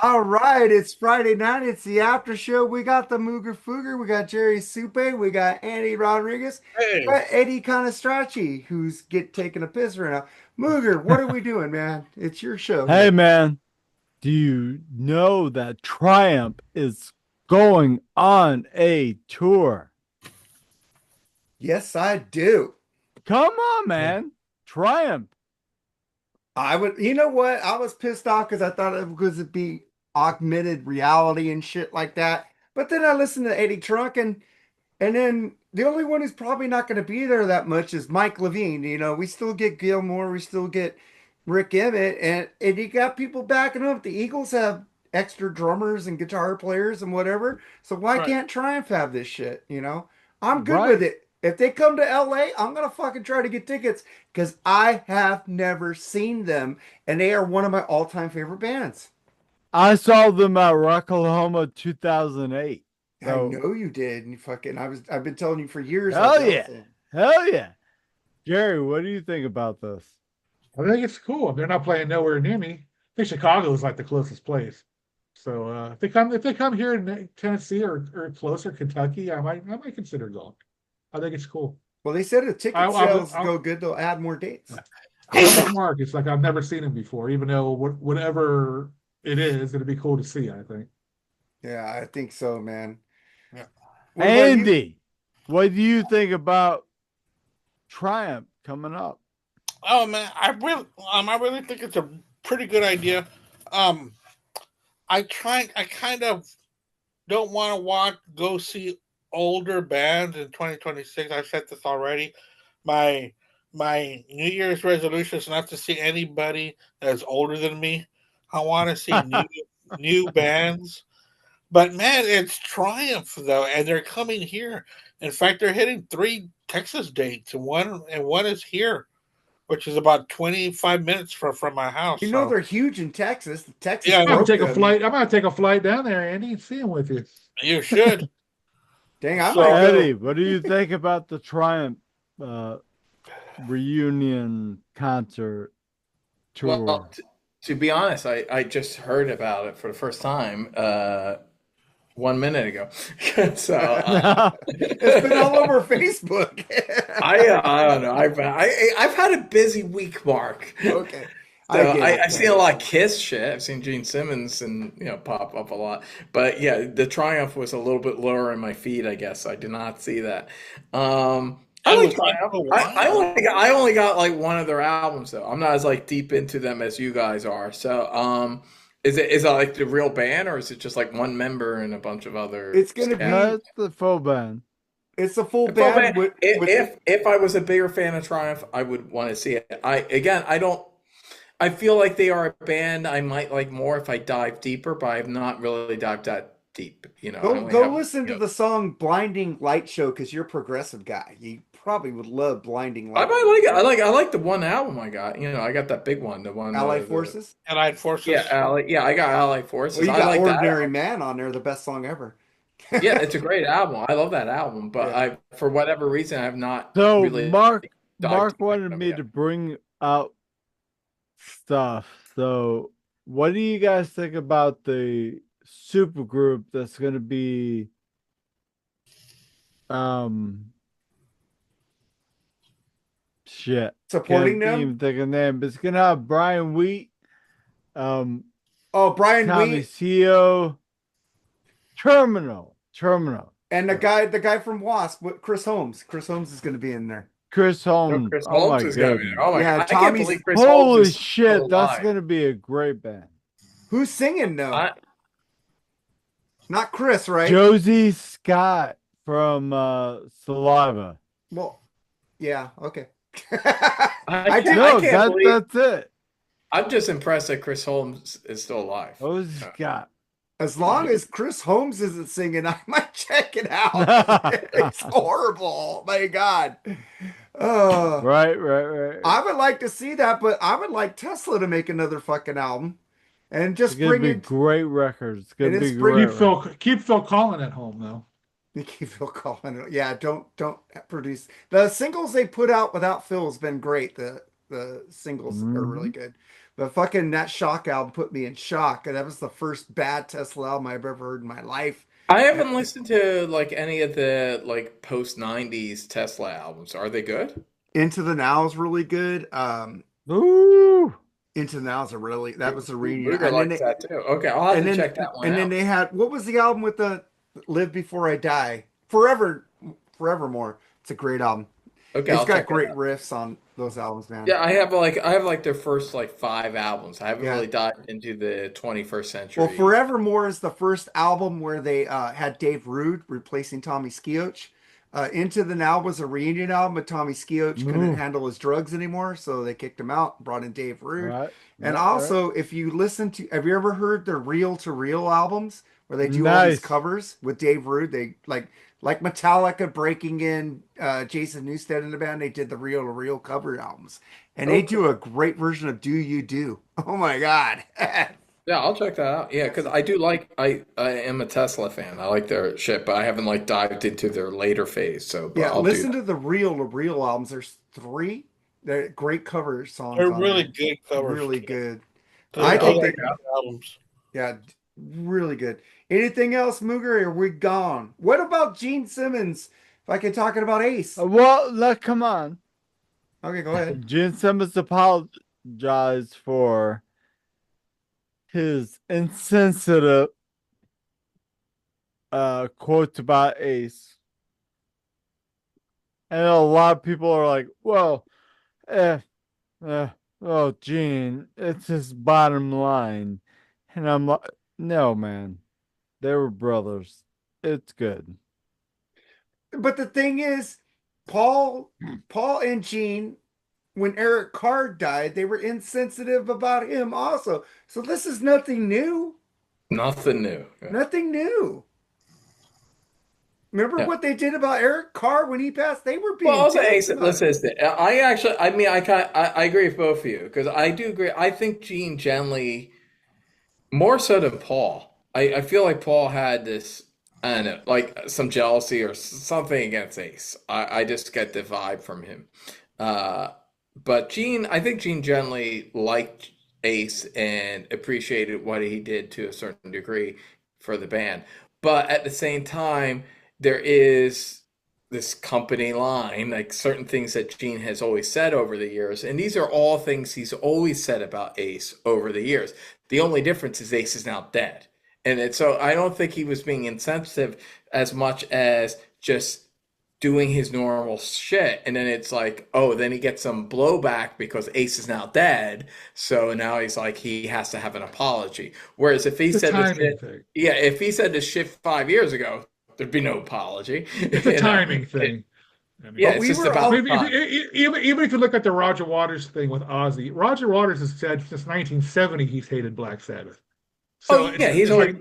All right, it's Friday night. It's the after show. We got the Mooger Fooger, we got Jerry Supe, we got Andy Rodriguez, we Hey, got Eddie Conestrachi, who's taking a piss right now. Mooger, what are we doing, man? It's your show Hey here. man, do you know that Triumph is going on a tour? Yes, I do. Come on, man. Triumph. You know what? I was pissed off because I thought it was be augmented reality and shit like that. But then I listened to Eddie Trunk and then the only one who's probably not going to be there that much is Mike Levine. We still get Gilmore, we still get Rick Emmett, and you got people backing up. The Eagles have extra drummers and guitar players and whatever. So why right. can't Triumph have this shit? I'm good with Right. it. If they come to LA, I'm gonna fucking try to get tickets because I have never seen them, and they are one of my all-time favorite bands. I saw them at Rocklahoma 2008. I So, know you did, and I've been telling you for years I'll hell go yeah. see 'em. Hell yeah. Jerry, what do you think about this? I think it's cool. They're not playing nowhere near me. I think Chicago is like the closest place. So if they come here in Tennessee or closer, Kentucky, I might consider going. I think it's cool. Well, they said if I ticket I, sales I, go good, they'll add more dates. I'm with Mark. It's like I've never seen him before, even though whatever it is, it'd be cool to see, I think. Yeah, I think so, man. Yeah. What about you? Andy, what do you think about Triumph coming up? Oh man, I really think it's a pretty good idea. Um, I kind of don't want to go see older bands in 2026. I've said this already. My my New Year's resolution is not to see anybody that's older than me. I want to see new bands. But man, it's Triumph though, and they're coming here. In fact, they're hitting three Texas dates, and one is here, which is about 25 minutes from my house. So They're huge in Texas. Texas yeah, broke them. I'm gonna take a flight down there, Andy, and see him with you. Yeah. you should. Dang, I might So Eddie, go. what do you think about the Triumph uh, reunion concert Well, tour? to be honest, I just heard about it for the first time 1 minute ago. So It's been all over Facebook. I don't know. I've had a busy week, Mark. Okay, I So get it, I've seen a man. lot of Kiss shit. I've seen Gene Simmons and pop up a lot. But yeah, the Triumph was a little bit lower in my feed. I guess I did not see that. I I like was like, Triumph. oh I only got like one of their albums though. I'm not as like deep into them as you guys are. So is it like the real band or is it just like one member and a bunch of other It's gonna staff? be. No, it's the full band. It's a full Well, band man, with if I was a bigger fan of Triumph, I would want to see it. I don't. I feel like they are a band I might like more if I dive deeper, but I've not really dived that deep. I Go only go have, listen to the song "Blinding Light Show" because you're a progressive guy. You probably would love "Blinding I Light might Show." like it. I like the one album I got. I got that big one, the one Allied the Forces. Allied yeah, Forces. yeah, I got Allied Well, Forces. you I got like that "Ordinary album. Man" on there, the best song ever. Yeah, it's a great album. I love that album, but Yeah. I for whatever reason I have not So really dived Mark deep into wanted them me yet. to bring out stuff. So what do you guys think about the super group that's gonna be um shit. Supporting Can't them. even think of the name, but it's gonna have Brian Wheat, um Oh, Brian Tommy Wheat CEO, Terminal. and the Yeah. guy from Wasp, Chris Holmes. Chris Holmes is going to be in there. Chris No, Holmes. Chris Oh Holmes my is gonna be there. goodness. Oh my Yeah, God. I can't Tommy's believe Chris Holmes Holy is still shit, that's alive. gonna be a great band. who's singing though? I Not Chris, right? Josie Scott from Saliva. Well, yeah, okay. I I can't do. I No, can't believe that's it. I'm just impressed that Chris Holmes is still alive. Josie Uh, Scott. As long as Chris Holmes isn't singing, I might check it out. It's horrible. My God. Uh, Right. I would like to see that, but I would like Tesla to make another fucking album and It's just gonna bring be it great records. It's gonna and be it's bring great keep records. Phil Collin at home though. Nikki Phil Collin. Yeah, don't produce the singles they put out without Phil has been great. The singles are really Mhm. good. But fucking that Shock album put me in shock. And that was the first bad Tesla album I've ever heard in my life. I haven't listened to like any of the like post '90s Tesla albums. Are they good? Into the Now is really good. Ooh. Into the Now is a really that was a reunion. Mooger likes that too. Okay, I'll have And to then check that one and then out. they had what was the album with the Live Before I Die? Forevermore. It's a great album. Okay, It's I'll got check it great out. riffs on those albums, man. Yeah, I have like their first like 5 albums. I haven't Yeah. really dived into the 21st Well, century. Forevermore is the first album where they had Dave Rude replacing Tommy Skeoch. Into the Now was a reunion album, but Tommy Skeoch couldn't Ooh. handle his drugs anymore, so they kicked him out, brought in Dave Rude. Right. And Right. Right. also, if you listen to, have you ever heard the Reel to Reel albums where they do all these Nice. covers with Dave Rude? They like Metallica breaking in Jason Newsted in the band. They did the Reel to Reel cover albums, and they Okay. do a great version of "Do You Do." Oh my God! Yeah, I'll check that out. Yeah, because I do like I am a Tesla fan. I like their shit, but I haven't like dived into their later phase. So, but Yeah, I'll do listen that. to the Reel to Reel albums. There's three. They're great cover songs They're on really there. good covers. Really good. They're I think really they, good albums. yeah, really good. Anything else, Mooger? Or are we gone? What about Gene Simmons? If I could talking about Ace. Well, come on. Okay, go ahead. Gene Simmons apologized for his insensitive quotes about Ace. And a lot of people are like, well, eh, oh, Gene, it's his bottom line. And I'm like, no, man. They were brothers. It's good. But the thing is, Paul, Paul and Gene, when Eric Carr died, they were insensitive about him also. So this is nothing new. Nothing new. Yeah. Nothing new. Remember Yeah. what they did about Eric Carr when he passed? They were Well, being also, dicks Ace, about it. listen, I actually, I mean, I agree with both of you because I do agree. I think Gene generally more so than Paul. I feel like Paul had this, I don't know, like some jealousy or something against Ace. I just get the vibe from him. Uh, but Gene, I think Gene generally liked Ace and appreciated what he did to a certain degree for the band. But at the same time, there is this company line, like certain things that Gene has always said over the years, and these are all things he's always said about Ace over the years. The only difference is Ace is now dead. So I don't think he was being insensitive as much as just doing his normal shit. And then it's like, oh, then he gets some blowback because Ace is now dead. So now he's like, he has to have an apology. Whereas if he It's a said this timing shit, thing. yeah, if he said this shit 5 years ago, there'd be no apology. It's a timing thing. I mean, Yeah, But it's we just were about all time. even if you look at the Roger Waters thing with Ozzy, Roger Waters has said since 1970 he's hated Black Sabbath. So Oh yeah, he's always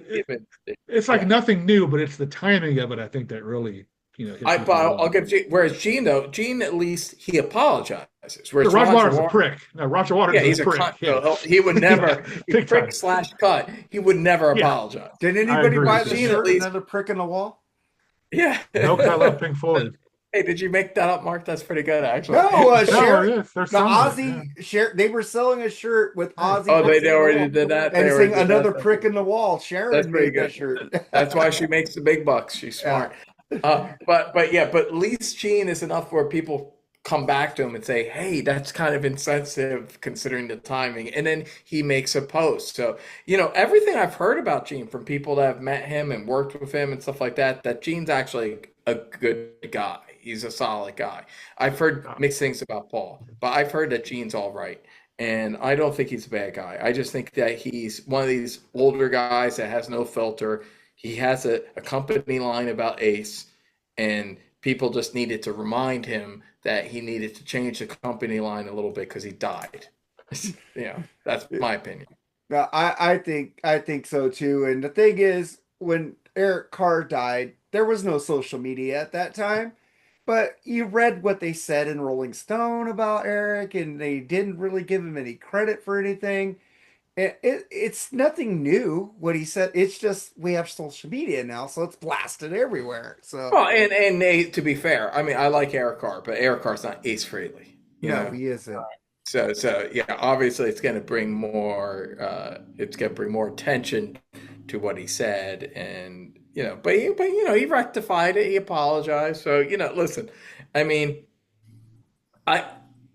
it's like yeah. nothing new, but it's the timing of it I think that really hit But people I'll wrong. give Gene. Whereas Gene though, Gene at least he apologizes. Whereas Roger Roger Waters is a Waters, prick. No, Roger Waters yeah, is he's a a prick. cunt. Yeah, So he would yeah, never, he big prick time. slash cut. He would never Yeah, apologize. Did I anybody agree buy with the you. Gene at shirt? least, Another prick in the wall? yeah. No, 'cause I love Pink Floyd. Hey, did you make that up, Mark? That's pretty good, actually. No, No, Sharon, yes, there's the some of it. Yeah, Ozzy shirt. They were selling a shirt with right. Ozzy Oh, pricking they on the already wall did that. and They already saying did that. another prick in the wall. That's Sharon pretty made that good. shirt. That's why she makes the big bucks. She's Yeah. smart. But yeah, but at least Gene is enough where people come back to him and say, "Hey, that's kind of insensitive considering the timing." And then he makes a post. So everything I've heard about Gene from people that have met him and worked with him and stuff like that, that Gene's actually a good guy. He's a solid guy. I've heard mixed things about Paul, but I've heard that Gene's all right. And I don't think he's a bad guy. I just think that he's one of these older guys that has no filter. He has a company line about Ace, and people just needed to remind him that he needed to change the company line a little bit because he died. That's my opinion. No, I think so too. And the thing is, when Eric Carr died, there was no social media at that time. But you read what they said in Rolling Stone about Eric, and they didn't really give him any credit for anything. It's nothing new what he said. It's just we have social media now, so it's blasted everywhere. So Well, and to be fair, I mean, I like Eric Carr, but Eric Carr's not Ace Frehley. no, he isn't. So yeah, obviously it's going to bring more attention to what he said, and he rectified it. He apologized. So listen, I mean, I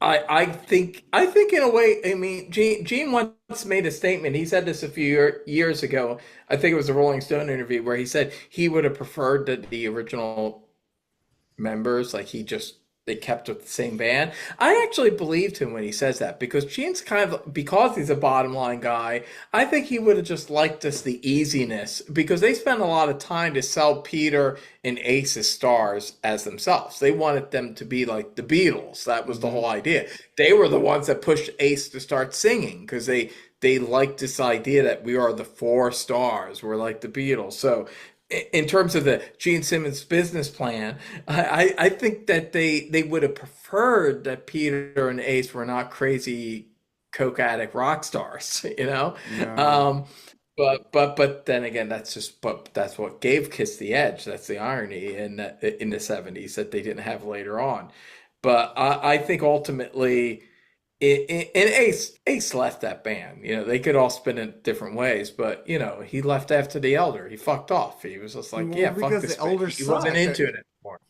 I think in a way, I mean, Gene once made a statement. He said this a few years ago. I think it was a Rolling Stone interview where he said he would have preferred that the original members, like they kept with the same band. I actually believed him when he says that because Gene's because he's a bottom line guy. I think he would have just liked us the easiness because they spent a lot of time to sell Peter and Ace as stars as themselves. They wanted them to be like the Beatles. That was the whole idea. They were the ones that pushed Ace to start singing because they liked this idea that we are the four stars. We're like the Beatles. So in terms of the Gene Simmons business plan, I think that they would have preferred that Peter and Ace were not crazy coke addict rock stars, you know. Yeah. Um, but then again, that's what gave Kiss the edge. That's the irony in the '70s that they didn't have later on. But I think ultimately and Ace left that band. They could all spin in different ways, but he left after the Elder. He fucked off. He was just like, Well, yeah, fuck because this the band. Elder He wasn't sucked. into it anymore.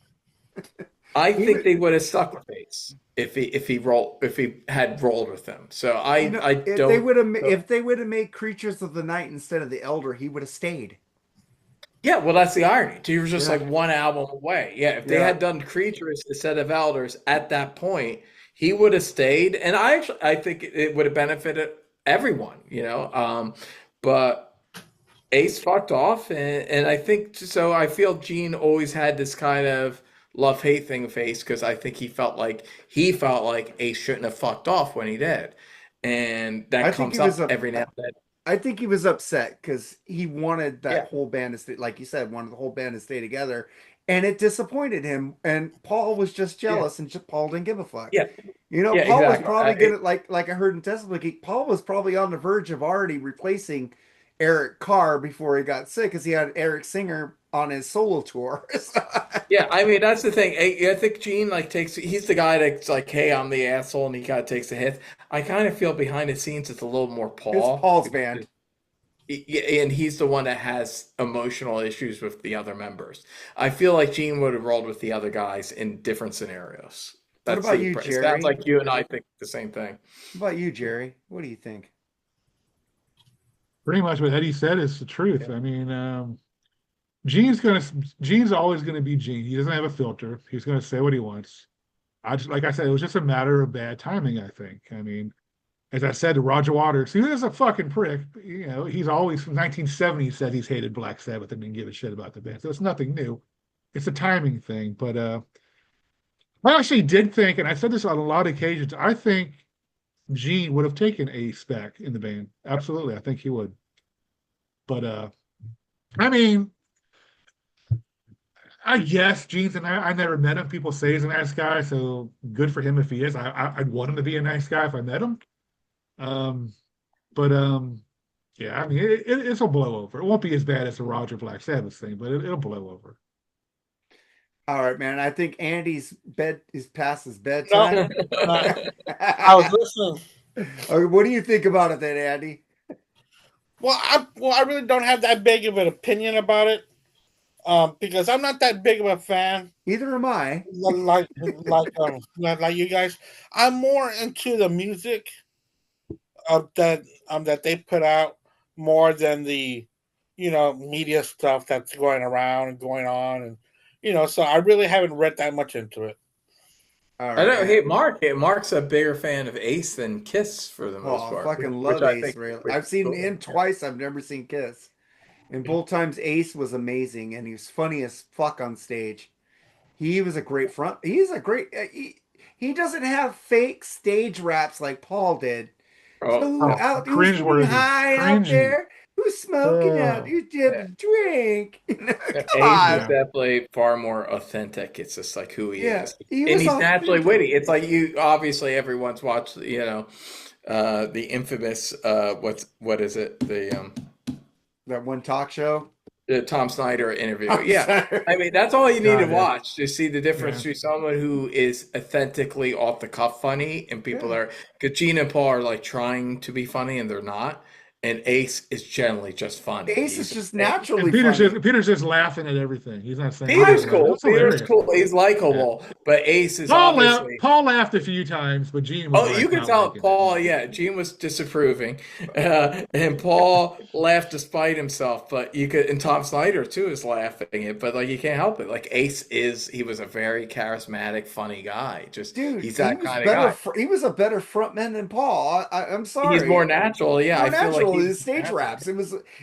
I think Even they would have stuck with Ace if he had rolled with them. So I if they don't. would have made Creatures of the Night instead of the Elder, he would have stayed. Yeah, well, that's the irony. He was just Yeah. like one album away. Yeah, if they Yeah. had done Creatures instead of Elders at that point, he would have stayed, and I think it would have benefited everyone. But Ace fucked off, and I think so. I feel Gene always had this kind of love hate thing face because I think he felt like Ace shouldn't have fucked off when he did, and I that think he comes was up up. every now and then. I think he was upset because he wanted that Yeah, whole band to stay, like you said, wanted the whole band to stay together, and it disappointed him. And Paul was just yeah, jealous, and Paul didn't give a fuck. yeah, yeah, Paul was exactly. probably gonna like I heard in testimony. Paul was probably on the verge of already replacing Eric Carr before he got sick, because he had Eric Singer on his solo tour. Yeah, I mean that's the thing. I think Gene he's the guy that's like, hey, I'm the asshole, and he kind of takes the hit. I kind of feel behind the scenes it's a little more It's Paul Paul's because band. and he's the one that has emotional issues with the other members. I feel like Gene would have rolled with the other guys in different scenarios. What That's about the you, it sounds Jerry? like you and I think the same thing. What about you, Jerry? What do you think? Pretty much what Eddie said is the truth. Yeah. I mean, Gene's always gonna be Gene. He doesn't have a filter. He's gonna say what he wants. Like I said, it was just a matter of bad timing, I think. I mean, as I said to Roger Waters, he is a fucking prick. He's always from 1970 said he's hated Black Sabbath and didn't give a shit about the band. So it's nothing new. It's a timing thing. But I actually did think, and I said this on a lot of occasions, I think Gene would have taken Ace back in the band. Absolutely. I think he would. But I mean, I guess Gene's I never met him. People say he's a nice guy, so good for him if he is. I'd want him to be a nice guy if I met him. Um, but yeah, I mean, it'll blow over. It won't be as bad as the Roger Black Sabbath thing, but it'll blow over. All right, man. I think Andy's bed is past his No, bedtime. I was listening. Okay, what do you think about it then, Andy? I really don't have that big of an opinion about it, because I'm not that big of a fan Either am I. like you guys. I'm more into the music of that they put out more than the media stuff that's going around and going on, and so I really haven't read that much into it. All I right, know. man. Mark's a bigger fan of Ace than Kiss for the Oh, most I part, fucking which love I Ace think Frehley. which I've is seen cool. him twice. I've never seen Kiss. And both times Ace was amazing, and he was funny as fuck on stage. He was a great front. He's a great. He doesn't have fake stage raps like Paul did. Oh, So Oh, who's getting cringeworthy, high out cringy. there? Who's smoking out? Oh, Who's did yeah. a drink? Come Ace is on. yeah. definitely far more authentic. It's just like who he Yeah, is, he and was he's naturally authentic. witty. It's like you obviously everyone's watched, the infamous what is it? The That one talk show. the Tom Snyder interview. I'm Yeah. sorry. I mean, that's all you need to God, yeah. watch to see the difference Yeah. between someone who is authentically off the cuff funny and people Yeah. that are, because Gene and Paul are like trying to be funny and they're not. And Ace is generally just funny. Ace is He's just And naturally Peter's funny. just laughing at everything. He's not saying Peter's anything. Like, cool. that's Peter's hilarious. cool. He's Yeah. likable, but Ace is obviously. Paul laughed a few times, but Gene was Oh, you like can not tell liking Paul, it. yeah, Gene was disapproving. And Paul laughed despite himself, but you could, and Tom Snyder too is laughing it, but like you can't help it. Like he was a very charismatic, funny guy. Just, Dude, he's that kind of guy. he was a better frontman than Paul. I'm He's more sorry. natural. Yeah, More I feel like natural in he's his stage natural. raps.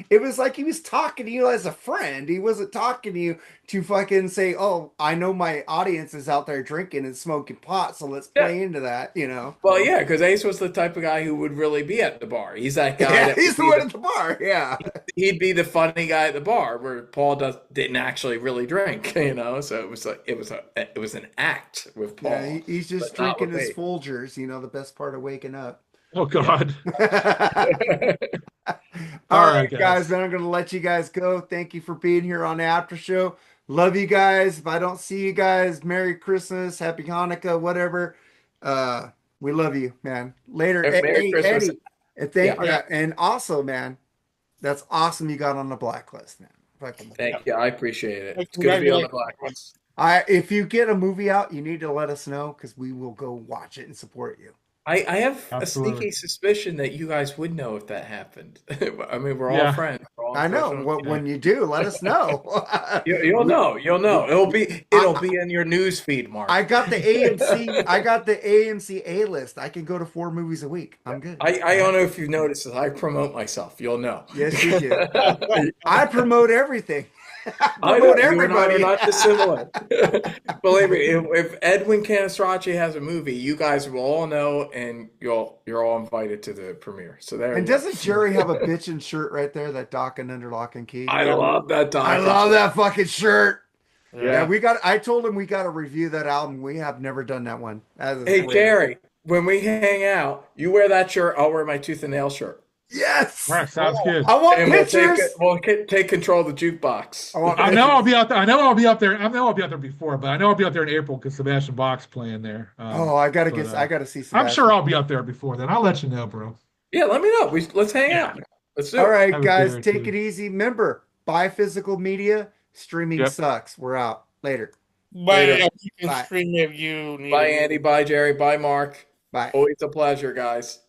It was like he was talking to you as a friend. He wasn't talking to you to fucking say, "Oh, I know my audience is out there drinking and smoking pot, so let's Yeah. play into that," you know. Well, yeah, because Ace was the type of guy who would really be at the bar. He's that guy Yeah, that would he's the be one at the bar. Yeah. he'd be the funny guy at the bar where Paul didn't actually really drink, you know. So it was like it was an act with Yeah, Paul, he's just but not drinking with his me. Folgers, you know, the best part of waking up. Oh Yeah. God. All All right, right, guys, guys. then I'm going to let you guys go. Thank you for being here on the after show. Love you guys. If I don't see you guys, Merry Christmas, Happy Hanukkah, whatever. Uh, we love you, man. Later. Merry Hey, Christmas. Eddie. And Yeah, yeah, and also, man, that's awesome you got on the blacklist, man. Fucking thank you. I appreciate it. Hey, It's good to be on the congratulations. blacklist. if you get a movie out, you need to let us know because we will go watch it and support you. I have a Absolutely. sneaky suspicion that you guys would know if that happened. I mean, we're all Yeah. friends. We're all I know. professional. What when you do, let us know. You'll We- know. You'll know. It'll be in your news feed, Mark. I got the AMC. I got the AMC A list. I can go to 4 movies a week. I'm good. I don't know if you've noticed this. I promote myself. You'll know. Yes, you do. I promote everything. I I know promote you and I are everybody. not dissimilar. Believe me, if Edwin Canestracci has a movie, you guys will all know, and you're all invited to the premiere. So there And you go. doesn't Jerry have a bitchin' shirt right there? That Doc and Under Lock and Key. I love that I documentary. love that fucking shirt. Yeah, Yeah. I told him we got to review that album. We have never done that one. That is Hey, great. Jerry, when we hang out, you wear that shirt. I'll wear my tooth and nail shirt, Yes. All right, sounds good. I want and pictures. we'll take control of the jukebox. I want I know pictures. I'll be out there. I know I'll be out there. I know I'll be out there before, but I know I'll be out there in April because Sebastian Bach's playing there. Oh, I gotta but, get. I gotta see. I'm Sebastian. sure I'll be out there before then. I'll let you know, bro. Yeah, let me know. Let's hang Yeah. out. Let's do All it. right, Have a guys, beer or take two. it easy. Remember, buy physical media. Streaming Yep. sucks. We're out. Later. But Later. you can Bye. stream if you need Bye, it. Andy. Bye, Jerry. Bye, Mark. Bye. Always a pleasure, guys.